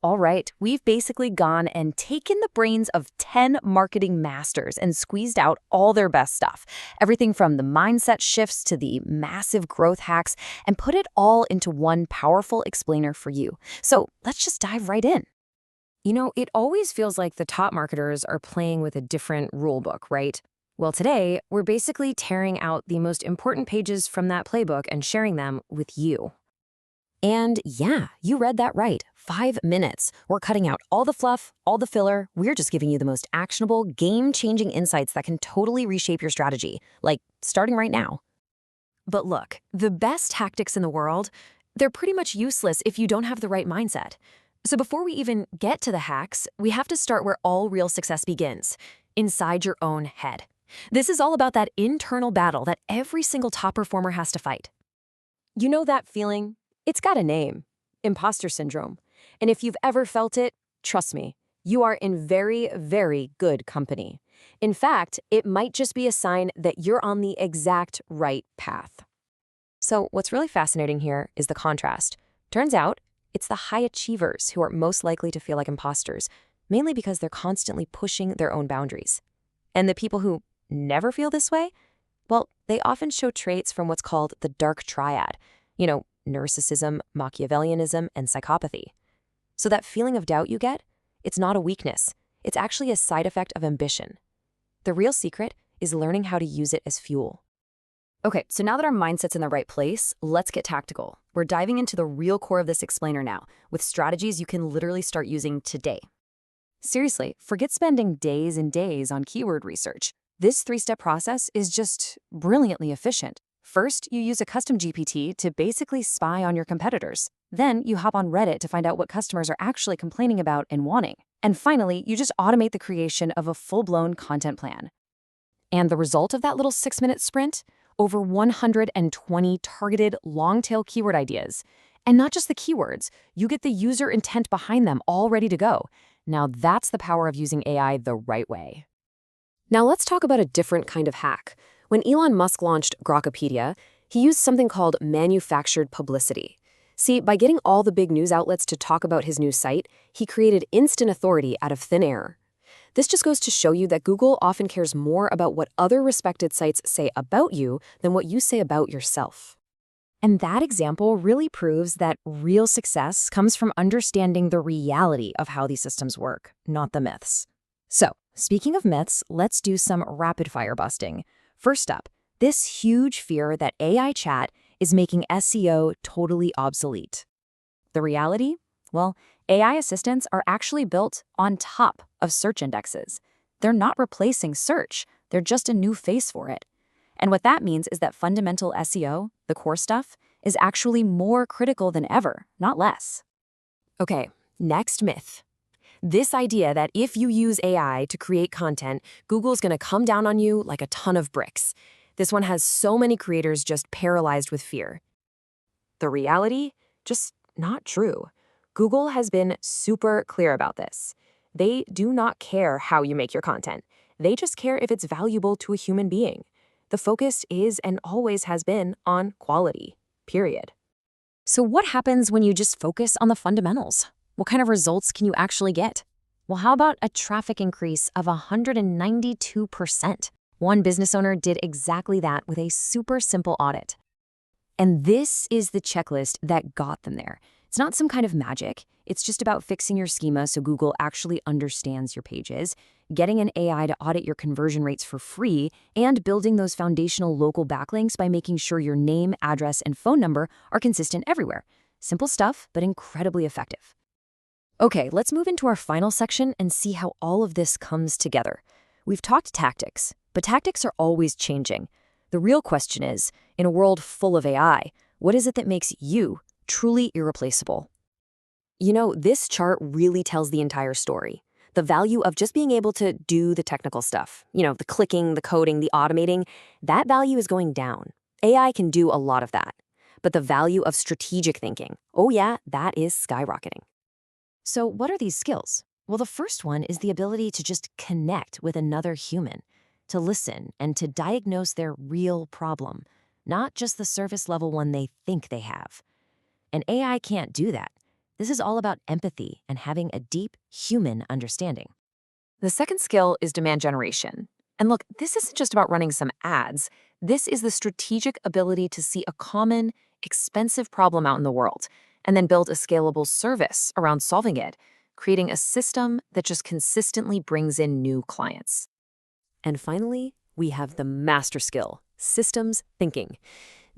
All right, we've basically gone and taken the brains of 10 marketing masters and squeezed out all their best stuff. Everything from the mindset shifts to the massive growth hacks, and put it all into one powerful explainer for you. So let's just dive right in. It always feels like the top marketers are playing with a different rule book, right? Well, today, we're basically tearing out the most important pages from that playbook and sharing them with you. And yeah, you read that right. 5 minutes. We're cutting out all the fluff, all the filler. We're just giving you the most actionable, game-changing insights that can totally reshape your strategy, like starting right now. But look, the best tactics in the world, they're pretty much useless if you don't have the right mindset. So before we even get to the hacks, we have to start where all real success begins, inside your own head. This is all about that internal battle that every single top performer has to fight. You know that feeling? It's got a name, imposter syndrome. And if you've ever felt it, trust me, you are in very, very good company. In fact, it might just be a sign that you're on the exact right path. So what's really fascinating here is the contrast. Turns out, it's the high achievers who are most likely to feel like imposters, mainly because they're constantly pushing their own boundaries. And the people who never feel this way, well, they often show traits from what's called the dark triad. Narcissism, Machiavellianism, and psychopathy. So that feeling of doubt you get, it's not a weakness. It's actually a side effect of ambition. The real secret is learning how to use it as fuel. Okay, so now that our mindset's in the right place, let's get tactical. We're diving into the real core of this explainer now, with strategies you can literally start using today. Seriously, forget spending days and days on keyword research. This 3-step process is just brilliantly efficient. First, you use a custom GPT to basically spy on your competitors. Then, you hop on Reddit to find out what customers are actually complaining about and wanting. And finally, you just automate the creation of a full-blown content plan. And the result of that little 6-minute sprint? Over 120 targeted long-tail keyword ideas. And not just the keywords, you get the user intent behind them all ready to go. Now that's the power of using AI the right way. Now let's talk about a different kind of hack. When Elon Musk launched Grokpedia, he used something called manufactured publicity. See, by getting all the big news outlets to talk about his new site, he created instant authority out of thin air. This just goes to show you that Google often cares more about what other respected sites say about you than what you say about yourself. And that example really proves that real success comes from understanding the reality of how these systems work, not the myths. So, speaking of myths, let's do some rapid-fire busting. First up, this huge fear that AI chat is making SEO totally obsolete. The reality? Well, AI assistants are actually built on top of search indexes. They're not replacing search, they're just a new face for it. And what that means is that fundamental SEO, the core stuff, is actually more critical than ever, not less. Okay, next myth. This idea that if you use AI to create content, Google's going to come down on you like a ton of bricks. This one has so many creators just paralyzed with fear. The reality? Just not true. Google has been super clear about this. They do not care how you make your content. They just care if it's valuable to a human being. The focus is and always has been on quality, period. So what happens when you just focus on the fundamentals? What kind of results can you actually get? Well, how about a traffic increase of 192%? One business owner did exactly that with a super simple audit. And this is the checklist that got them there. It's not some kind of magic. It's just about fixing your schema so Google actually understands your pages, getting an AI to audit your conversion rates for free, and building those foundational local backlinks by making sure your name, address, and phone number are consistent everywhere. Simple stuff, but incredibly effective. Okay, let's move into our final section and see how all of this comes together. We've talked tactics, but tactics are always changing. The real question is, in a world full of AI, what is it that makes you truly irreplaceable? This chart really tells the entire story. The value of just being able to do the technical stuff, the clicking, the coding, the automating, that value is going down. AI can do a lot of that. But the value of strategic thinking, oh yeah, that is skyrocketing. So what are these skills? Well, the first one is the ability to just connect with another human, to listen and to diagnose their real problem, not just the surface level one they think they have. And AI can't do that. This is all about empathy and having a deep human understanding. The second skill is demand generation. And look, this isn't just about running some ads. This is the strategic ability to see a common, expensive problem out in the world and then build a scalable service around solving it, creating a system that just consistently brings in new clients. And finally, we have the master skill, systems thinking.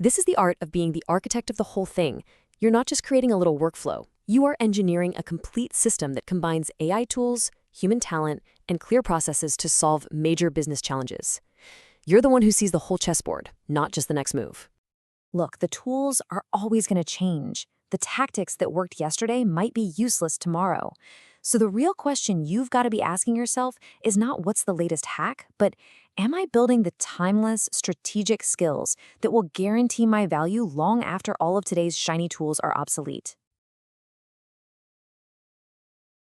This is the art of being the architect of the whole thing. You're not just creating a little workflow. You are engineering a complete system that combines AI tools, human talent, and clear processes to solve major business challenges. You're the one who sees the whole chessboard, not just the next move. Look, the tools are always going to change. The tactics that worked yesterday might be useless tomorrow. So the real question you've got to be asking yourself is not what's the latest hack, but am I building the timeless, strategic skills that will guarantee my value long after all of today's shiny tools are obsolete?